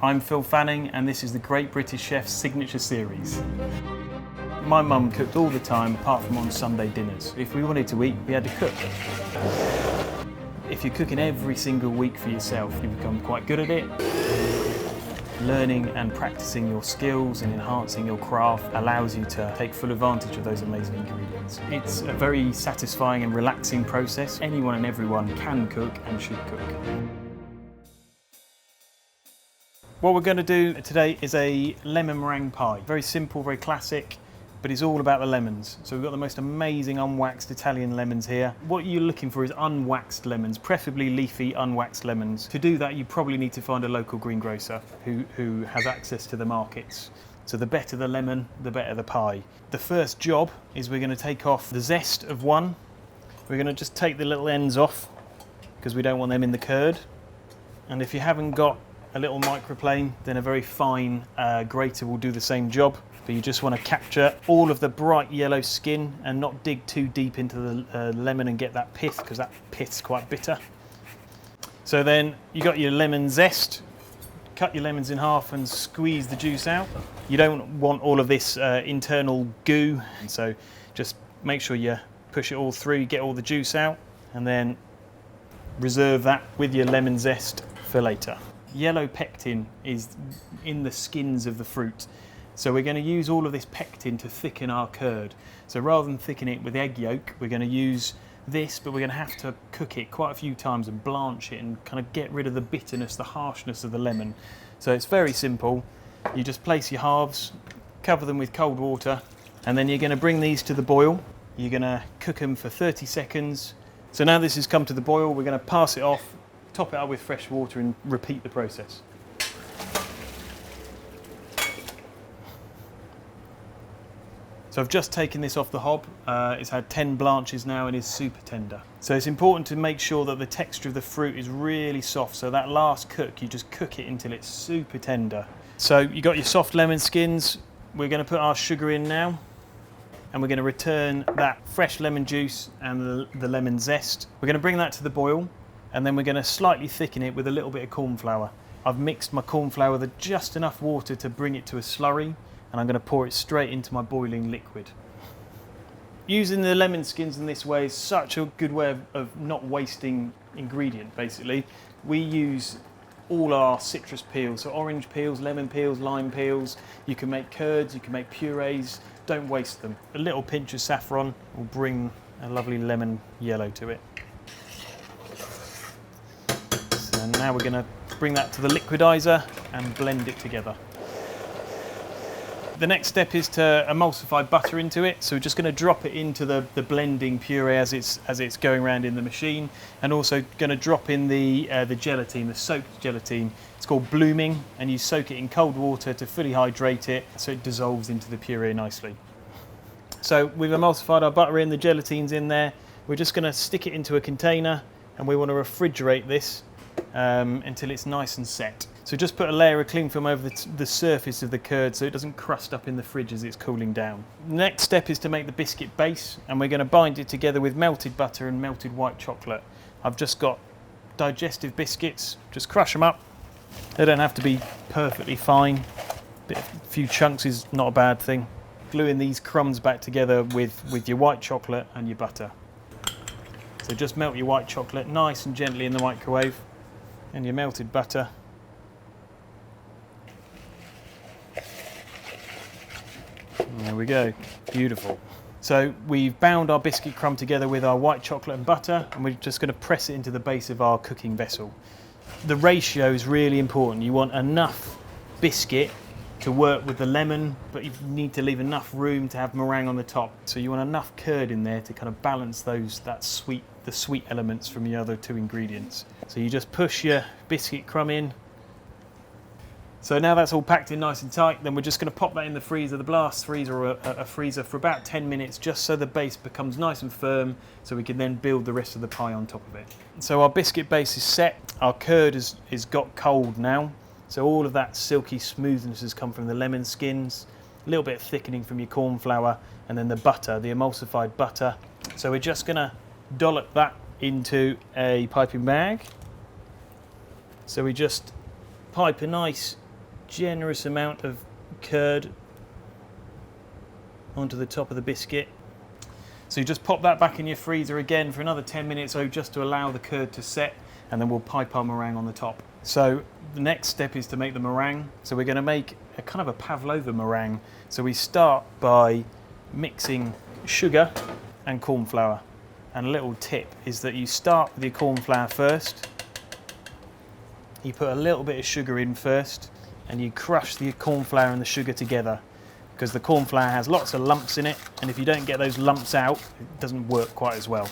I'm Phil Fanning and this is the Great British Chef's Signature Series. My mum cooked all the time apart from on Sunday dinners. If we wanted to eat, we had to cook. If you're cooking every single week for yourself, you become quite good at it. Learning and practicing your skills and enhancing your craft allows you to take full advantage of those amazing ingredients. It's a very satisfying and relaxing process. Anyone and everyone can cook and should cook. What we're going to do today is a lemon meringue pie. Very simple, very classic, but it's all about the lemons. So we've got the most amazing unwaxed Italian lemons here. What you're looking for is unwaxed lemons, preferably leafy unwaxed lemons. To do that, you probably need to find a local greengrocer who has access to the markets. So the better the lemon, the better the pie. The first job is we're going to take off the zest of one. We're going to just take the little ends off because we don't want them in the curd. And if you haven't got a little microplane, then a very fine grater will do the same job. But you just want to capture all of the bright yellow skin and not dig too deep into the lemon and get that pith, because that pith's quite bitter. So then you got your lemon zest. Cut your lemons in half and squeeze the juice out. You don't want all of this internal goo, so just make sure you push it all through, get all the juice out, and then reserve that with your lemon zest for later. Yellow pectin is in the skins of the fruit. So we're going to use all of this pectin to thicken our curd. So rather than thicken it with egg yolk, we're going to use this, but we're going to have to cook it quite a few times and blanch it and kind of get rid of the bitterness, the harshness of the lemon. So it's very simple. You just place your halves, cover them with cold water, and then you're going to bring these to the boil. You're going to cook them for 30 seconds. So now this has come to the boil, we're going to pass it off, top it up with fresh water and repeat the process. So I've just taken this off the hob. It's had 10 blanches now and is super tender. So it's important to make sure that the texture of the fruit is really soft. So that last cook, you just cook it until it's super tender. So you got your soft lemon skins. We're going to put our sugar in now. And we're going to return that fresh lemon juice and the lemon zest. We're going to bring that to the boil. And then we're going to slightly thicken it with a little bit of corn flour. I've mixed my corn flour with just enough water to bring it to a slurry, and I'm going to pour it straight into my boiling liquid. Using the lemon skins in this way is such a good way of not wasting ingredient, basically. We use all our citrus peels, so orange peels, lemon peels, lime peels. You can make curds, you can make purees, don't waste them. A little pinch of saffron will bring a lovely lemon yellow to it. And now we're going to bring that to the liquidizer and blend it together. The next step is to emulsify butter into it. So we're just going to drop it into the blending puree as it's going around in the machine, and also going to drop in the gelatine, the soaked gelatine. It's called blooming, and you soak it in cold water to fully hydrate it so it dissolves into the puree nicely. So we've emulsified our butter in, the gelatine's in there. We're just going to stick it into a container, and we want to refrigerate this until it's nice and set. So just put a layer of cling film over the surface of the curd so it doesn't crust up in the fridge as it's cooling down. Next step is to make the biscuit base, and we're going to bind it together with melted butter and melted white chocolate. I've just got digestive biscuits, just crush them up. They don't have to be perfectly fine. A few chunks is not a bad thing. Gluing these crumbs back together with your white chocolate and your butter. So just melt your white chocolate nice and gently in the microwave, and your melted butter. There we go, beautiful. So we've bound our biscuit crumb together with our white chocolate and butter, and we're just going to press it into the base of our cooking vessel. The ratio is really important. You want enough biscuit to work with the lemon, but you need to leave enough room to have meringue on the top. So you want enough curd in there to kind of balance the sweet elements from the other two ingredients. So you just push your biscuit crumb in. So now that's all packed in nice and tight, then we're just going to pop that in the freezer, the blast freezer, or a freezer, for about 10 minutes, just so the base becomes nice and firm, so we can then build the rest of the pie on top of it. So our biscuit base is set, our curd is got cold now, so all of that silky smoothness has come from the lemon skins, a little bit of thickening from your corn flour, and then the butter, the emulsified butter. So we're just going to dollop that into a piping bag. So we just pipe a nice generous amount of curd onto the top of the biscuit. So you just pop that back in your freezer again for another 10 minutes or so, just to allow the curd to set, and then we'll pipe our meringue on the top. So the next step is to make the meringue. So we're going to make a kind of a pavlova meringue. So we start by mixing sugar and corn flour. And a little tip is that you start with your corn flour first. You put a little bit of sugar in first, and you crush the corn flour and the sugar together, because the corn flour has lots of lumps in it, and if you don't get those lumps out, it doesn't work quite as well.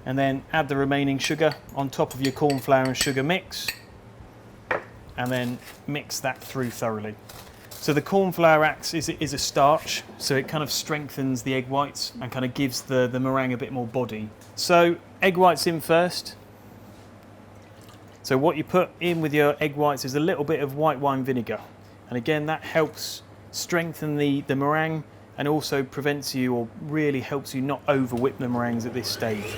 And then add the remaining sugar on top of your corn flour and sugar mix, and then mix that through thoroughly. So the corn flour acts is a starch, so it kind of strengthens the egg whites and kind of gives the meringue a bit more body. So egg whites in first. So what you put in with your egg whites is a little bit of white wine vinegar, and again that helps strengthen the meringue and also prevents you, or really helps you not over whip the meringues at this stage.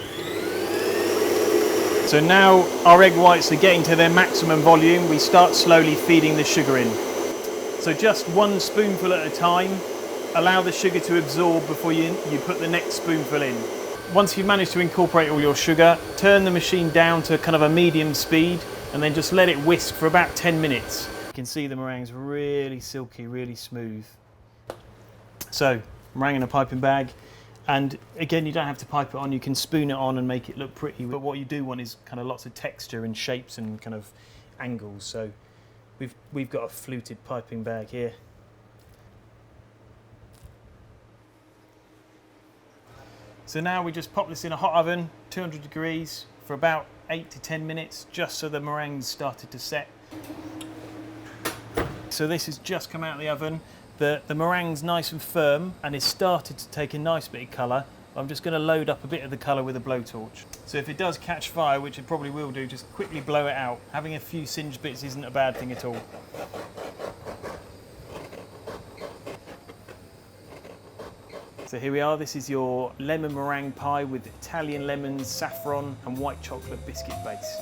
So now our egg whites are getting to their maximum volume, we start slowly feeding the sugar in. So just one spoonful at a time, allow the sugar to absorb before you put the next spoonful in. Once you've managed to incorporate all your sugar, turn the machine down to kind of a medium speed and then just let it whisk for about 10 minutes. You can see the meringue's really silky, really smooth. So, meringue in a piping bag, and again you don't have to pipe it on, you can spoon it on and make it look pretty, but what you do want is kind of lots of texture and shapes and kind of angles. So we've got a fluted piping bag here. So now we just pop this in a hot oven, 200 degrees, for about 8 to 10 minutes, just so the meringue's started to set. So this has just come out of the oven. The meringue's nice and firm and it's started to take a nice bit of colour. I'm just going to load up a bit of the colour with a blowtorch. So if it does catch fire, which it probably will do, just quickly blow it out. Having a few singed bits isn't a bad thing at all. So here we are, this is your lemon meringue pie with Italian lemons, saffron and white chocolate biscuit base.